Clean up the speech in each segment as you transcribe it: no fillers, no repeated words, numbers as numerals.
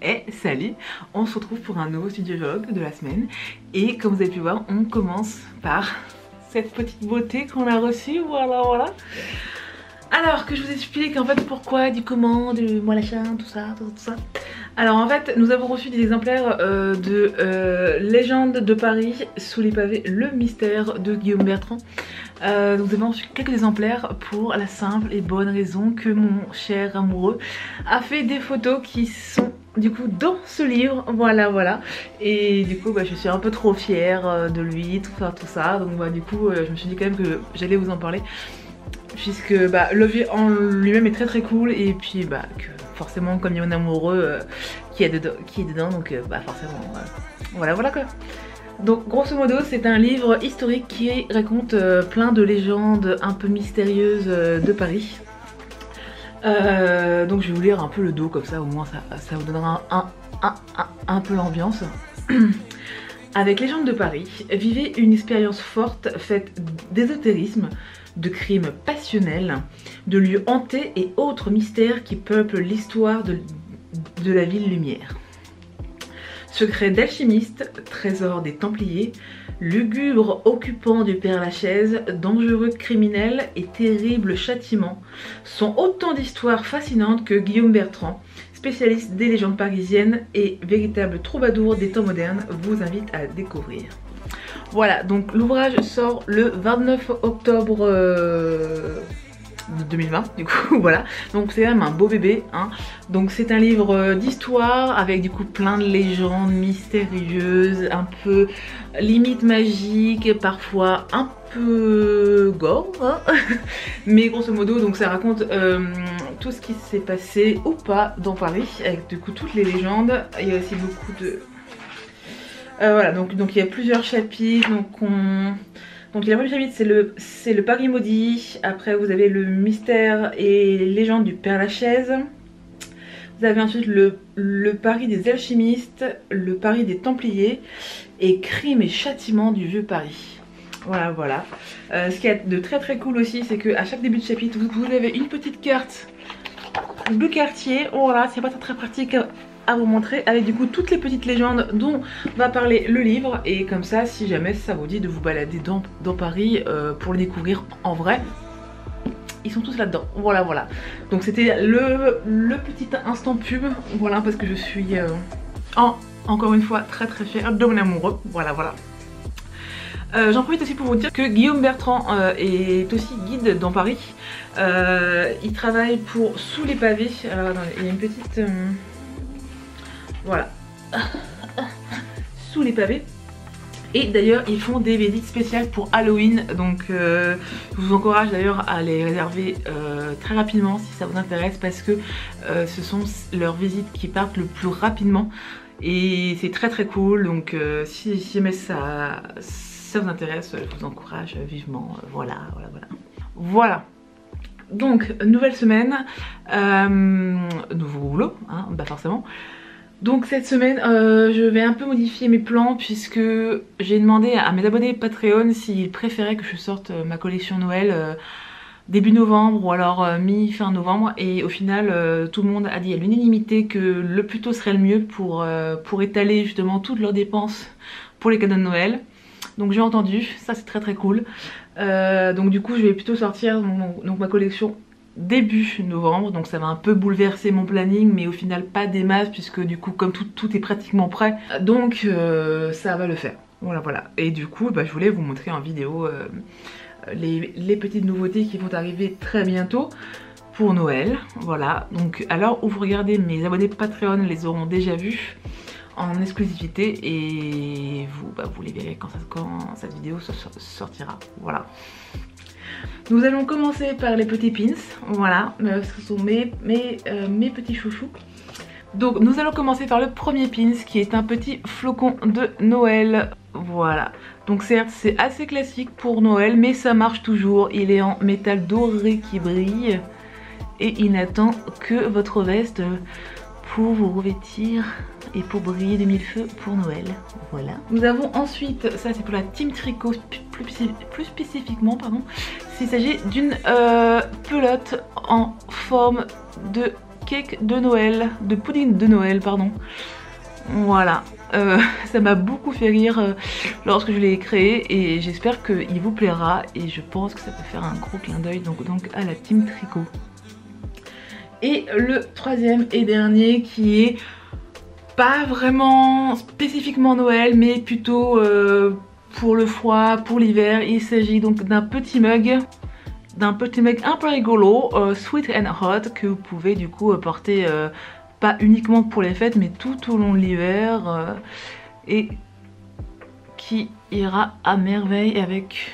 Et salut, on se retrouve pour un nouveau studio vlog de la semaine. Et comme vous avez pu voir, on commence par cette petite beauté qu'on a reçue, voilà. Alors que je vous explique en fait pourquoi, du comment, du moi l'achat, tout ça. Alors en fait nous avons reçu des exemplaires de Légende de Paris sous les pavés, le mystère de Guillaume Bertrand. Nous avons reçu quelques exemplaires pour la simple et bonne raison que mon cher amoureux a fait des photos qui sont du coup dans ce livre, voilà. Et du coup je suis un peu trop fière de lui, tout ça. Donc du coup je me suis dit quand même que j'allais vous en parler, puisque le livre en lui-même est très cool, et puis que forcément comme il y a un amoureux qui est dedans, donc forcément voilà quoi. Donc grosso modo c'est un livre historique qui raconte plein de légendes un peu mystérieuses de Paris. Donc je vais vous lire un peu le dos, comme ça au moins ça vous donnera un peu l'ambiance. Avec Légende de Paris, vivez une expérience forte faite d'ésotérisme, de crimes passionnels, de lieux hantés et autres mystères qui peuplent l'histoire de la ville lumière. Secrets d'alchimistes, trésors des Templiers, lugubres occupants du Père-Lachaise, dangereux criminels et terribles châtiments sont autant d'histoires fascinantes que Guillaume Bertrand, spécialiste des légendes parisiennes et véritable troubadour des temps modernes, vous invite à découvrir. Voilà, donc l'ouvrage sort le 29 octobre 2020, du coup voilà, donc c'est même un beau bébé, hein. Donc c'est un livre d'histoire avec du coup plein de légendes mystérieuses, un peu limite magique, parfois un peu gore, hein. Mais grosso modo donc ça raconte tout ce qui s'est passé ou pas dans Paris, avec du coup toutes les légendes. Il y a aussi beaucoup de... voilà, donc il y a plusieurs chapitres. Donc le premier chapitre c'est le Paris maudit. Après vous avez le mystère et les légendes du Père-Lachaise. Vous avez ensuite le Paris des alchimistes, le Paris des Templiers et crimes et châtiments du vieux Paris. Voilà. Ce qui est de très cool aussi, c'est qu'à chaque début de chapitre vous avez une petite carte du quartier. Voilà, c'est pas très pratique à vous montrer, avec du coup toutes les petites légendes dont va parler le livre, et comme ça si jamais ça vous dit de vous balader dans Paris pour le découvrir en vrai, ils sont tous là-dedans. Voilà. Donc c'était le petit instant pub, voilà, parce que je suis encore une fois très fière de mon amoureux, voilà. J'en profite aussi pour vous dire que Guillaume Bertrand est aussi guide dans Paris. Il travaille pour Sous les pavés. Alors attendez, il y a une petite... voilà. Sous les pavés. Et d'ailleurs ils font des visites spéciales pour Halloween. Donc je vous encourage d'ailleurs à les réserver très rapidement si ça vous intéresse, parce que ce sont leurs visites qui partent le plus rapidement. Et c'est très cool. Donc si jamais ça vous intéresse, je vous encourage vivement. Voilà. Donc nouvelle semaine, nouveau boulot, hein, forcément. Donc cette semaine je vais un peu modifier mes plans, puisque j'ai demandé à mes abonnés Patreon s'ils préféraient que je sorte ma collection Noël début novembre ou alors mi-fin novembre, et au final tout le monde a dit à l'unanimité que le plus tôt serait le mieux pour étaler justement toutes leurs dépenses pour les cadeaux de Noël. Donc j'ai entendu, ça c'est très cool. Donc du coup je vais plutôt sortir ma collection début novembre, donc ça va un peu bouleverser mon planning, mais au final pas des masses, puisque du coup comme tout est pratiquement prêt, donc ça va le faire. Voilà. Et du coup je voulais vous montrer en vidéo les petites nouveautés qui vont arriver très bientôt pour Noël. Voilà, donc à l'heure où vous regardez, mes abonnés Patreon les auront déjà vus en exclusivité, et vous les verrez quand cette vidéo sortira. Voilà. Nous allons commencer par les petits pins, voilà, ce sont mes petits chouchous. Donc nous allons commencer par le premier pins, qui est un petit flocon de Noël, voilà. Donc certes c'est assez classique pour Noël, mais ça marche toujours. Il est en métal doré qui brille, et il n'attend que votre veste pour vous revêtir et pour briller de mille feux pour Noël. Voilà. Nous avons ensuite, ça c'est pour la team tricot plus spécifiquement, pardon. Il s'agit d'une pelote en forme de cake de Noël, de pudding de Noël pardon. Voilà, ça m'a beaucoup fait rire lorsque je l'ai créé et j'espère qu'il vous plaira et je pense que ça peut faire un gros clin d'œil donc à la team tricot. Et le troisième et dernier qui est pas vraiment spécifiquement Noël mais plutôt pour le froid, pour l'hiver. Il s'agit donc d'un petit mug un peu rigolo, sweet and hot, que vous pouvez du coup porter pas uniquement pour les fêtes mais tout au long de l'hiver et qui ira à merveille avec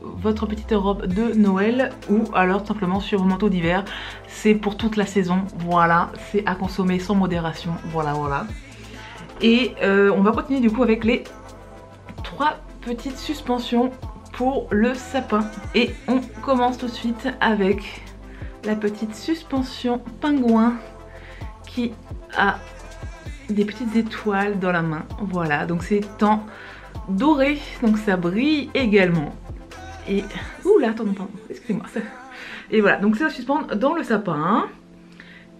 votre petite robe de Noël ou alors simplement sur vos manteaux d'hiver. C'est pour toute la saison, voilà, c'est à consommer sans modération, voilà. Et on va continuer du coup avec les 3 petites suspensions pour le sapin et on commence tout de suite avec la petite suspension pingouin qui a des petites étoiles dans la main, voilà, donc c'est en doré, donc ça brille également. Et ouh là, attends, excusez-moi. Et voilà, donc c'est à suspendre dans le sapin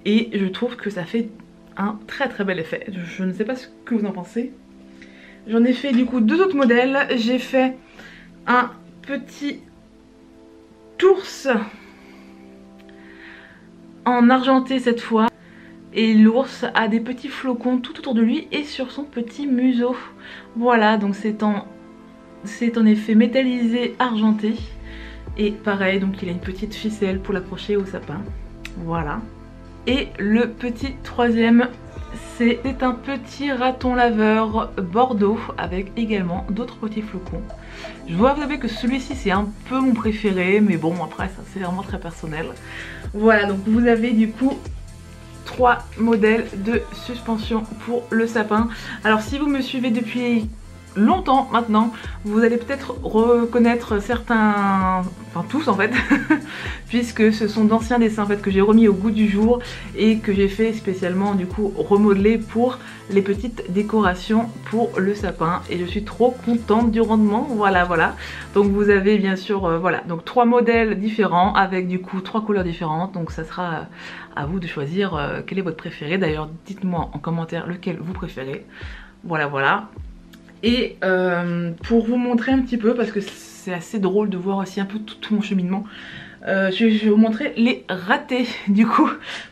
et je trouve que ça fait un très bel effet. Je ne sais pas ce que vous en pensez. J'en ai fait du coup 2 autres modèles. J'ai fait un petit ours en argenté cette fois. Et l'ours a des petits flocons tout autour de lui et sur son petit museau. Voilà, donc c'est en effet métallisé argenté. Et pareil, donc il a une petite ficelle pour l'accrocher au sapin. Voilà. Et le petit troisième, c'est un petit raton laveur bordeaux avec également d'autres petits flocons. Je dois vous avouer que celui-ci c'est un peu mon préféré, mais bon après ça c'est vraiment très personnel. Voilà, donc vous avez du coup 3 modèles de suspension pour le sapin. Alors si vous me suivez depuis longtemps maintenant, vous allez peut-être reconnaître certains, enfin tous en fait, puisque ce sont d'anciens dessins en fait que j'ai remis au goût du jour et que j'ai fait spécialement du coup remodeler pour les petites décorations pour le sapin et je suis trop contente du rendement, voilà. Donc vous avez bien sûr voilà, donc 3 modèles différents avec du coup 3 couleurs différentes, donc ça sera à vous de choisir quel est votre préféré. D'ailleurs dites-moi en commentaire lequel vous préférez, voilà. Et pour vous montrer un petit peu, parce que c'est assez drôle de voir aussi un peu tout mon cheminement, je vais vous montrer les ratés du coup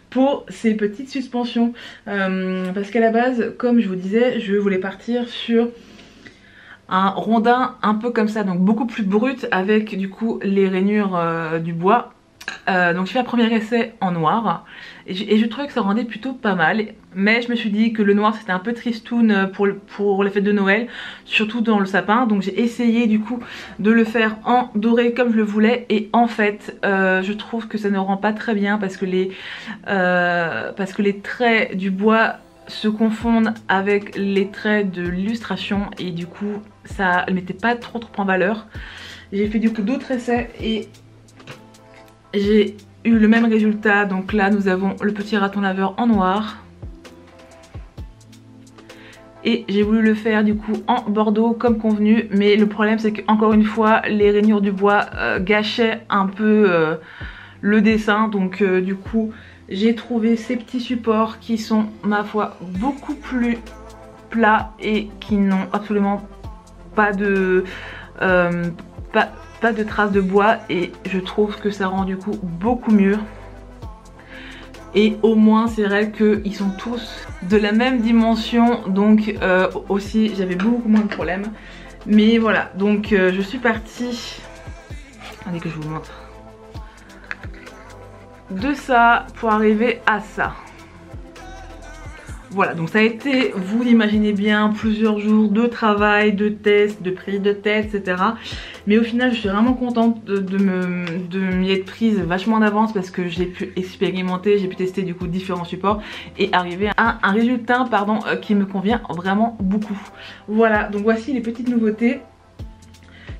pour ces petites suspensions. Parce qu'à la base, comme je vous disais, je voulais partir sur un rondin un peu comme ça, donc beaucoup plus brut avec du coup les rainures du bois. Donc j'ai fait un premier essai en noir et je trouvais que ça rendait plutôt pas mal, mais je me suis dit que le noir c'était un peu tristoun pour les fêtes de Noël, surtout dans le sapin, donc j'ai essayé du coup de le faire en doré comme je le voulais et en fait je trouve que ça ne rend pas très bien parce que les traits du bois se confondent avec les traits de l'illustration et du coup ça ne mettait pas trop en valeur. J'ai fait du coup d'autres essais et j'ai eu le même résultat. Donc là nous avons le petit raton laveur en noir et j'ai voulu le faire du coup en bordeaux comme convenu, mais le problème c'est que encore une fois les rainures du bois gâchaient un peu le dessin, donc du coup j'ai trouvé ces petits supports qui sont ma foi beaucoup plus plats et qui n'ont absolument pas de pas de traces de bois et je trouve que ça rend du coup beaucoup mieux. Et au moins c'est vrai qu'ils sont tous de la même dimension, donc aussi j'avais beaucoup moins de problèmes. Mais voilà, donc je suis partie, attendez que je vous montre, de ça pour arriver à ça. Voilà, donc ça a été, vous l'imaginez bien, plusieurs jours de travail, de tests, de prise de tête, etc. Mais au final, je suis vraiment contente de m'y être prise vachement en avance parce que j'ai pu expérimenter, j'ai pu tester du coup différents supports et arriver à un résultat qui me convient vraiment beaucoup. Voilà, donc voici les petites nouveautés.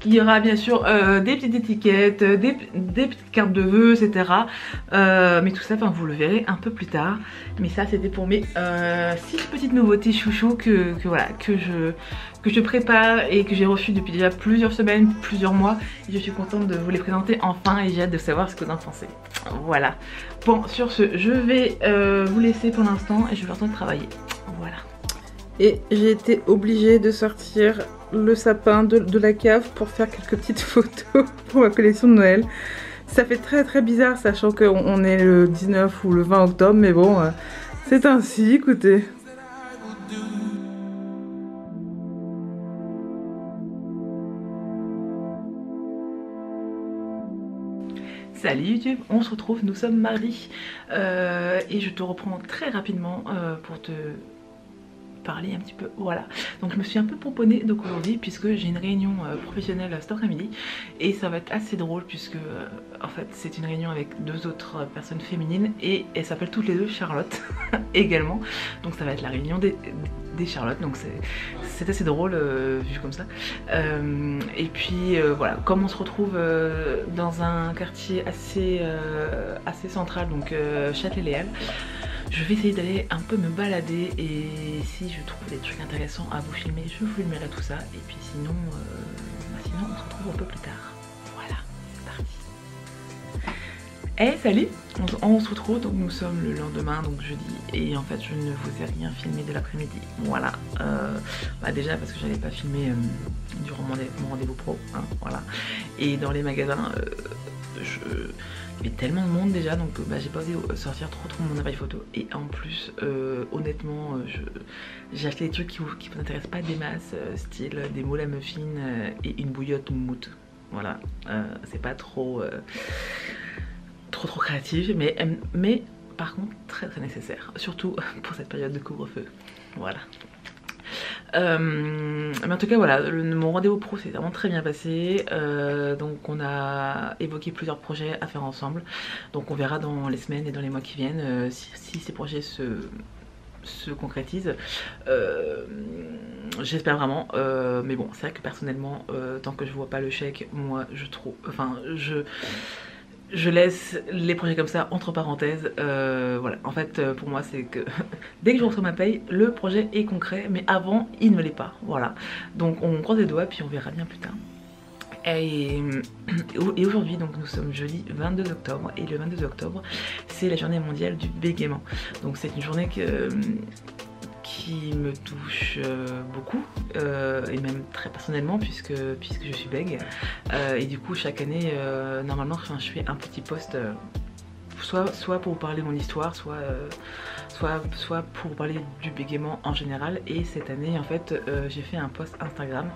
Il y aura bien sûr des petites étiquettes, des petites cartes de vœux, etc. Mais tout ça, vous le verrez un peu plus tard. Mais ça, c'était pour mes 6 petites nouveautés chouchou que je prépare et que j'ai reçues depuis déjà plusieurs semaines, plusieurs mois. Et je suis contente de vous les présenter enfin et j'ai hâte de savoir ce que vous en pensez. Voilà. Bon, sur ce, je vais vous laisser pour l'instant et je vais retourner travailler. Voilà. Et j'ai été obligée de sortir le sapin de la cave pour faire quelques petites photos pour ma collection de Noël. Ça fait très bizarre sachant qu'on est le 19 ou le 20 octobre, mais bon, c'est ainsi, écoutez. Salut YouTube, on se retrouve, nous sommes mardi et je te reprends très rapidement pour te parler un petit peu, voilà. Donc je me suis un peu pomponnée donc aujourd'hui puisque j'ai une réunion professionnelle cet après-midi et ça va être assez drôle puisque en fait c'est une réunion avec 2 autres personnes féminines et elles s'appellent toutes les deux Charlotte également, donc ça va être la réunion des Charlotte, donc c'est assez drôle vu comme ça. Et puis voilà, comme on se retrouve dans un quartier assez central, donc Châtelet-Léal, je vais essayer d'aller un peu me balader et si je trouve des trucs intéressants à vous filmer, je vous filmerai tout ça. Et puis sinon, sinon on se retrouve un peu plus tard. Voilà, c'est parti. Eh salut, on se retrouve, donc nous sommes le lendemain, donc jeudi, et en fait je ne vous ai rien filmé de l'après-midi. Voilà, déjà parce que j'avais pas filmé durant mon rendez-vous pro, hein, voilà. Et dans les magasins, il y avait tellement de monde déjà, donc j'ai pas osé sortir trop mon appareil photo. Et en plus, honnêtement, j'ai acheté des trucs qui vous intéressent pas des masses, style des moules à muffins et une bouillotte moumoute. Voilà, c'est pas trop créatif, mais par contre très nécessaire, surtout pour cette période de couvre-feu. Voilà. Mais en tout cas voilà, mon rendez-vous pro s'est vraiment très bien passé, donc on a évoqué plusieurs projets à faire ensemble, donc on verra dans les semaines et dans les mois qui viennent si ces projets se concrétisent. J'espère vraiment, mais bon c'est vrai que personnellement tant que je vois pas le chèque, moi je laisse les projets comme ça entre parenthèses. Voilà, en fait pour moi c'est que dès que je reçois ma paye, le projet est concret, mais avant il ne l'est pas. Voilà, donc on croise les doigts puis on verra bien plus tard. Et aujourd'hui, donc nous sommes jeudi 22 octobre et le 22 octobre c'est la journée mondiale du bégaiement. Donc c'est une journée qui me touche beaucoup et même très personnellement puisque je suis bègue et du coup chaque année normalement je fais un petit post soit pour vous parler de mon histoire, soit pour vous parler du bégaiement en général. Et cette année en fait j'ai fait un post Instagram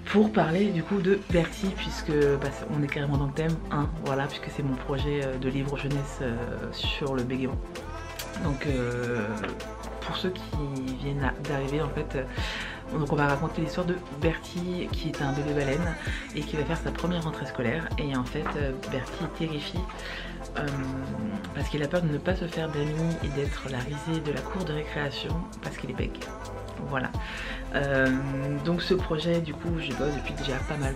pour parler du coup de Bertie puisque on est carrément dans le thème, hein, voilà, puisque c'est mon projet de livre jeunesse sur le bégaiement. Donc pour ceux qui viennent d'arriver en fait, donc on va raconter l'histoire de Bertie qui est un bébé baleine et qui va faire sa première rentrée scolaire. Et en fait Bertie est terrifié parce qu'il a peur de ne pas se faire d'amis et d'être la risée de la cour de récréation parce qu'il est bègue. Voilà, donc ce projet du coup j'y bosse depuis déjà pas mal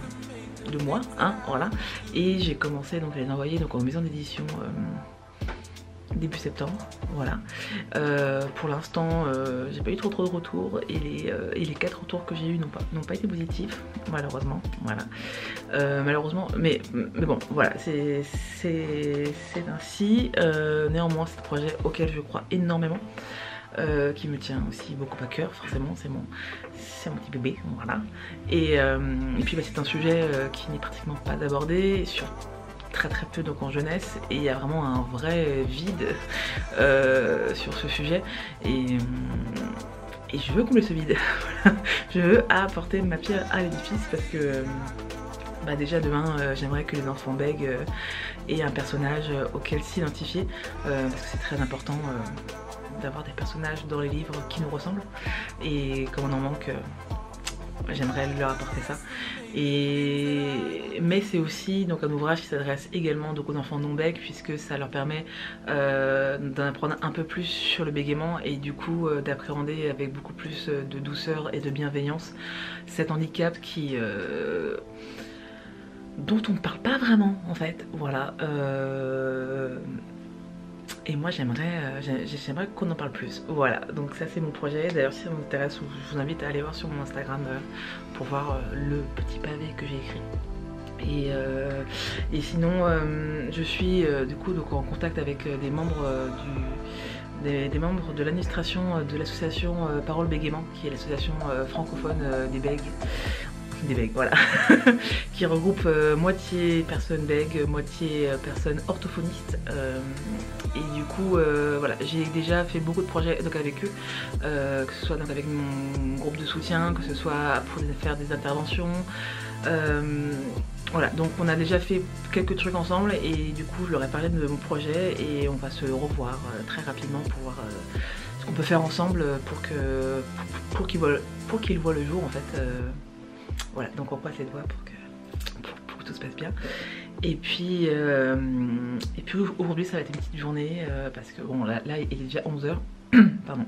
de mois, hein, voilà. Et j'ai commencé donc à les envoyer donc en maison d'édition début septembre, voilà. Pour l'instant j'ai pas eu trop de retours et les 4 retours que j'ai eu n'ont pas été positifs malheureusement, voilà. Malheureusement, mais bon voilà, c'est ainsi. Néanmoins c'est un projet auquel je crois énormément, qui me tient aussi beaucoup à cœur, forcément c'est mon petit bébé, voilà. Et puis c'est un sujet qui n'est pratiquement pas abordé sur très peu donc en jeunesse, et il y a vraiment un vrai vide sur ce sujet et je veux combler ce vide. Je veux apporter ma pierre à l'édifice parce que déjà demain j'aimerais que les enfants bègues aient un personnage auquel s'identifier parce que c'est très important d'avoir des personnages dans les livres qui nous ressemblent, et comme on en manque j'aimerais leur apporter ça. Mais c'est aussi donc un ouvrage qui s'adresse également donc aux enfants non-bègues, puisque ça leur permet d'en apprendre un peu plus sur le bégaiement et du coup d'appréhender avec beaucoup plus de douceur et de bienveillance cet handicap dont on ne parle pas vraiment en fait. Voilà. Et moi j'aimerais qu'on en parle plus. Voilà, donc ça c'est mon projet. D'ailleurs si ça vous intéresse, je vous invite à aller voir sur mon Instagram pour voir le petit pavé que j'ai écrit. Et sinon je suis du coup donc en contact avec des membres des membres de l'administration de l'association Parole Bégaiement, qui est l'association francophone des bègues. Des bègues, voilà, qui regroupe moitié personnes bègues, moitié personnes orthophonistes. Et du coup, voilà, j'ai déjà fait beaucoup de projets donc avec eux, que ce soit donc avec mon groupe de soutien, que ce soit pour faire des interventions. Voilà, donc on a déjà fait quelques trucs ensemble et du coup je leur ai parlé de mon projet et on va se revoir très rapidement pour voir ce qu'on peut faire ensemble pour qu'ils voient le jour en fait. Voilà, donc on croise les doigts pour que tout se passe bien. Et puis aujourd'hui ça va être une petite journée parce que bon là il est déjà 11 h pardon.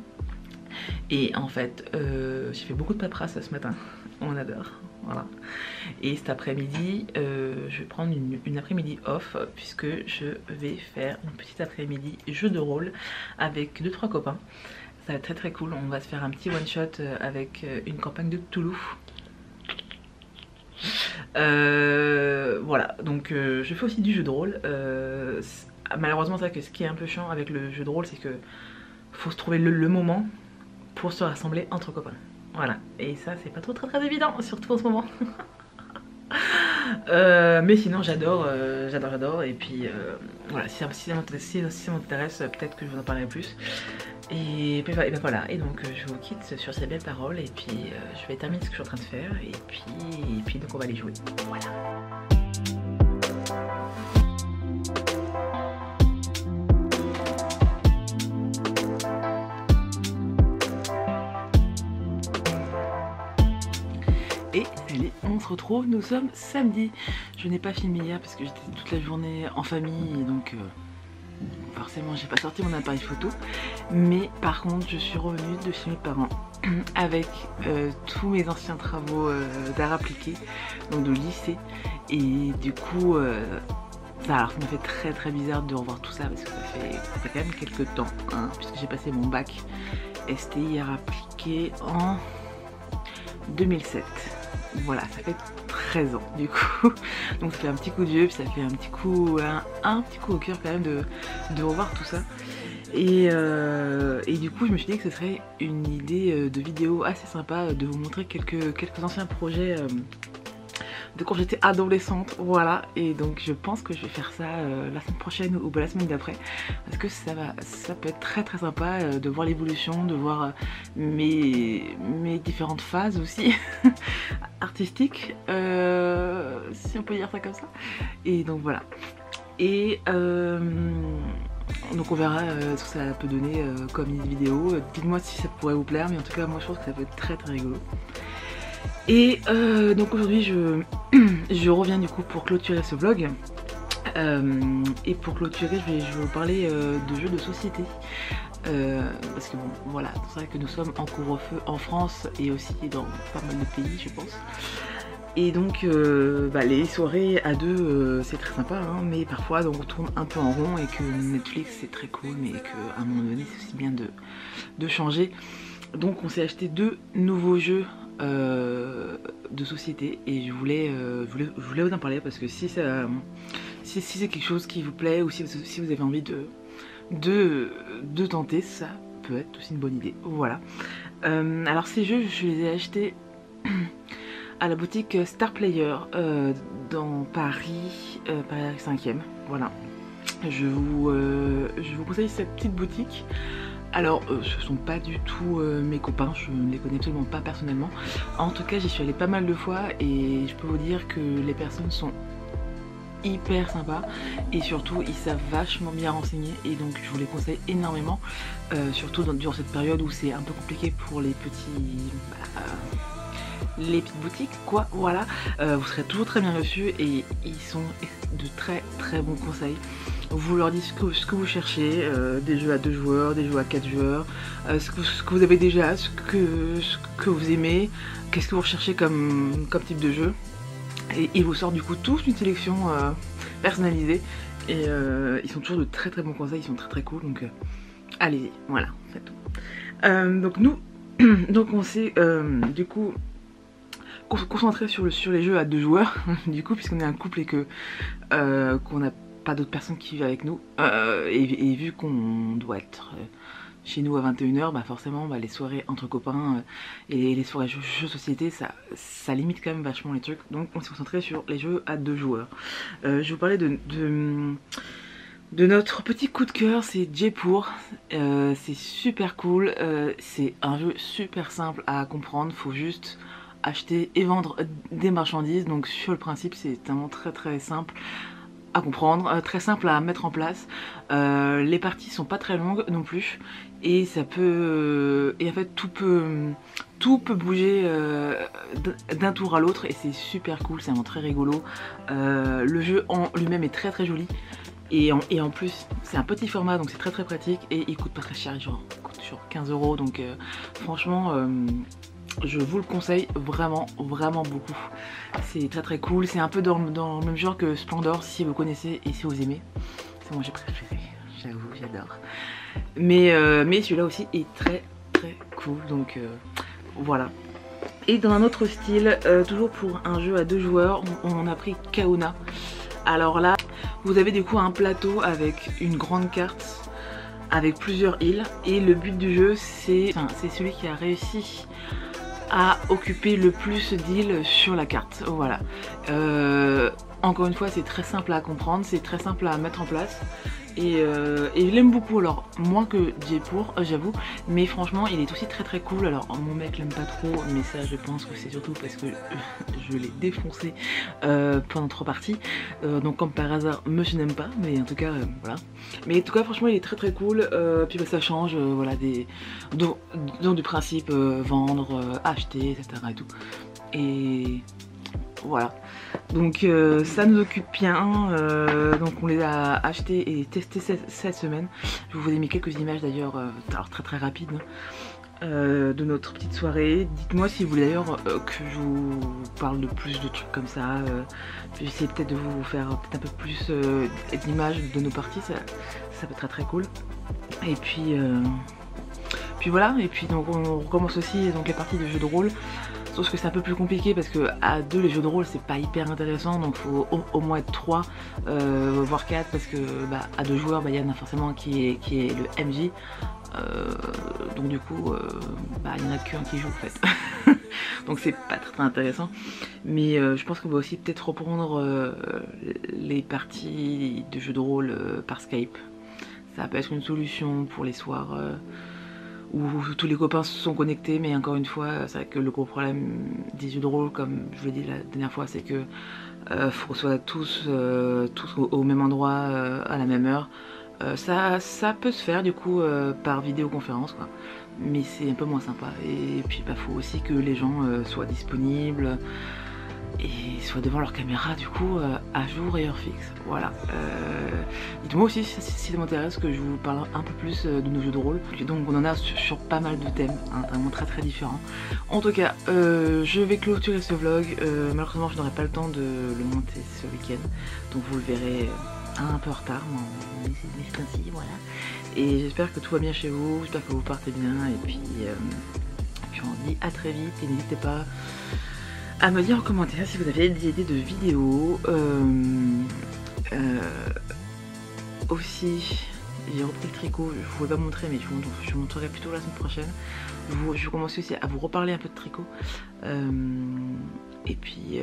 Et en fait j'ai fait beaucoup de paperasse ce matin, on adore, voilà. Et cet après-midi je vais prendre une après-midi off puisque je vais faire une petite après-midi jeu de rôle avec 2-3 copains. Ça va être très très cool, on va se faire un petit one shot avec une campagne de Toulouse. Voilà, donc je fais aussi du jeu de rôle. Malheureusement c'est vrai que ce qui est un peu chiant avec le jeu de rôle, c'est que faut se trouver le moment pour se rassembler entre copains. Voilà, et ça c'est pas trop très évident, surtout en ce moment. Mais sinon j'adore, et puis voilà, si ça m'intéresse, peut-être que je vous en parlerai plus. Et ben voilà, et donc je vous quitte sur ces belles paroles et puis je vais terminer ce que je suis en train de faire et puis donc on va aller jouer. Voilà. Et allez, on se retrouve, nous sommes samedi. Je n'ai pas filmé hier parce que j'étais toute la journée en famille et donc forcément j'ai pas sorti mon appareil photo. Mais par contre je suis revenue de chez mes parents avec tous mes anciens travaux d'art appliqué, donc de lycée. Et du coup ça me fait très bizarre de revoir tout ça parce que ça fait quand même quelques temps hein, puisque j'ai passé mon bac STI art appliqué en 2007. Voilà, ça fait 13 ans du coup. Donc ça fait un petit coup de vieux, puis ça fait un petit coup au cœur quand même de revoir tout ça. Et du coup je me suis dit que ce serait une idée de vidéo assez sympa de vous montrer quelques anciens projets de quand j'étais adolescente, voilà. Et donc je pense que je vais faire ça la semaine prochaine ou la semaine d'après parce que ça peut être très sympa de voir l'évolution, de voir mes différentes phases aussi artistiques, si on peut dire ça comme ça. Et donc voilà. Et donc on verra ce que ça peut donner comme vidéo. Dites-moi si ça pourrait vous plaire, mais en tout cas moi je pense que ça peut être très rigolo. Et donc aujourd'hui je reviens du coup pour clôturer ce vlog. Et pour clôturer je vais vous parler de jeux de société. Parce que bon voilà, c'est vrai que nous sommes en couvre-feu en France et aussi dans pas mal de pays je pense. Et donc les soirées à deux c'est très sympa hein, mais parfois donc, on tourne un peu en rond et que Netflix c'est très cool mais qu'à un moment donné c'est aussi bien de changer. Donc on s'est acheté 2 nouveaux jeux de société et je voulais vous en parler parce que si c'est quelque chose qui vous plaît ou si vous avez envie de tenter, ça peut être aussi une bonne idée. Voilà. Alors ces jeux je les ai achetés à la boutique Star Player dans Paris, Paris 5e. Voilà. Je vous conseille cette petite boutique. Alors ce sont pas du tout mes copains, je ne les connais absolument pas personnellement. En tout cas j'y suis allée pas mal de fois et je peux vous dire que les personnes sont hyper sympas et surtout ils savent vachement bien renseigner et donc je vous les conseille énormément, surtout durant cette période où c'est un peu compliqué pour les petits les petites boutiques quoi, voilà. Vous serez toujours très bien reçus et ils sont de très très bons conseils. Vous leur dites ce que vous cherchez, des jeux à 2 joueurs, des jeux à 4 joueurs, ce que vous avez déjà, ce que vous aimez, qu'est-ce que vous recherchez comme type de jeu. Et ils vous sortent du coup tous une sélection personnalisée et ils sont toujours de très très bons conseils, ils sont très très cool, donc allez-y, voilà, c'est tout. Donc nous, donc on s'est du coup concentré sur les jeux à 2 joueurs, du coup puisqu'on est un couple et que qu'on n'a pas d'autres personnes qui vivent avec nous, et vu qu'on doit être chez nous à 21h, bah forcément les soirées entre copains et les soirées jeux société, ça limite quand même vachement les trucs, donc on s'est concentré sur les jeux à 2 joueurs. Je vais vous parler de notre petit coup de cœur, c'est Jaipur. C'est super cool, c'est un jeu super simple à comprendre, faut juste acheter et vendre des marchandises, donc sur le principe c'est vraiment très très simple à comprendre, très simple à mettre en place. Les parties sont pas très longues non plus et ça peut et en fait tout peut bouger d'un tour à l'autre et c'est super cool, c'est vraiment très rigolo. Le jeu en lui-même est très très joli et en plus c'est un petit format donc c'est très très pratique et il coûte pas très cher, genre il coûte sur 15 € donc franchement je vous le conseille vraiment vraiment beaucoup. C'est très très cool, c'est un peu dans le même genre que Splendor si vous connaissez et si vous aimez. C'est moi j'ai préféré, j'avoue, j'adore. Mais celui-là aussi est très très cool, donc voilà. Et dans un autre style, toujours pour un jeu à 2 joueurs, on a pris Kaona. Alors là, vous avez du coup un plateau avec une grande carte avec plusieurs îles et le but du jeu c'est celui qui a réussi à occuper le plus d'îles sur la carte, voilà. Encore une fois c'est très simple à comprendre, c'est très simple à mettre en place et je l'aime beaucoup, alors moins que Jaipur j'avoue, mais franchement il est aussi très très cool. Alors mon mec l'aime pas trop, mais ça je pense que c'est surtout parce que je l'ai défoncé pendant 3 parties, donc comme par hasard monsieur n'aime pas, mais en tout cas voilà. Mais en tout cas franchement il est très très cool, puis ça change voilà donc du principe vendre, acheter etc et tout, et voilà. Donc ça nous occupe bien, donc on les a achetés et testés cette semaine. Je vous ai mis quelques images d'ailleurs, alors très très rapides, de notre petite soirée. Dites-moi si vous voulez d'ailleurs que je vous parle de plus de trucs comme ça. J'essaie peut-être de vous faire peut-être un peu plus d'images de nos parties, ça peut être très très cool. Et puis voilà, et puis donc on recommence aussi donc les parties de jeux de rôle. Sauf que c'est un peu plus compliqué parce que à 2 les jeux de rôle c'est pas hyper intéressant, donc faut au moins être 3 voire 4 parce que à 2 joueurs il y en a forcément qui est le MJ, donc du coup il y en a qu'un qui joue en fait. Donc c'est pas très intéressant, mais je pense qu'on va aussi peut-être reprendre les parties de jeux de rôle par Skype. Ça peut être une solution pour les soirs où tous les copains sont connectés, mais encore une fois c'est vrai que le gros problème des jeux de rôle, comme je vous l'ai dit la dernière fois, c'est que faut qu'on soit tous au même endroit à la même heure. Ça peut se faire du coup par vidéoconférence quoi, mais c'est un peu moins sympa. Et puis faut aussi que les gens soient disponibles et soient devant leur caméra du coup à jour et heure fixe, voilà. Dites-moi aussi si ça m'intéresse que je vous parle un peu plus de nos jeux de rôle. Donc on en a sur pas mal de thèmes, hein, vraiment très très différents. En tout cas je vais clôturer ce vlog, malheureusement je n'aurai pas le temps de le monter ce week-end, donc vous le verrez un peu en retard, mais c'est ainsi, voilà. Et j'espère que tout va bien chez vous, j'espère que vous partez bien, et puis on se dit à très vite, et n'hésitez pas à me dire en commentaire si vous avez des idées de vidéos. Aussi, j'ai repris le tricot, je ne vous l'ai pas montré, mais je vous montrerai plutôt la semaine prochaine. Je vais commencer aussi à vous reparler un peu de tricot. Et puis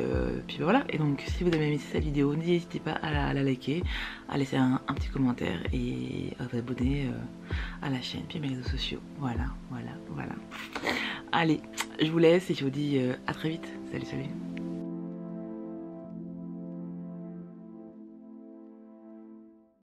voilà. Et donc si vous avez aimé cette vidéo, n'hésitez pas à la liker, à laisser un petit commentaire et à vous abonner à la chaîne, puis à mes réseaux sociaux. Voilà. Allez, je vous laisse et je vous dis à très vite. Salut.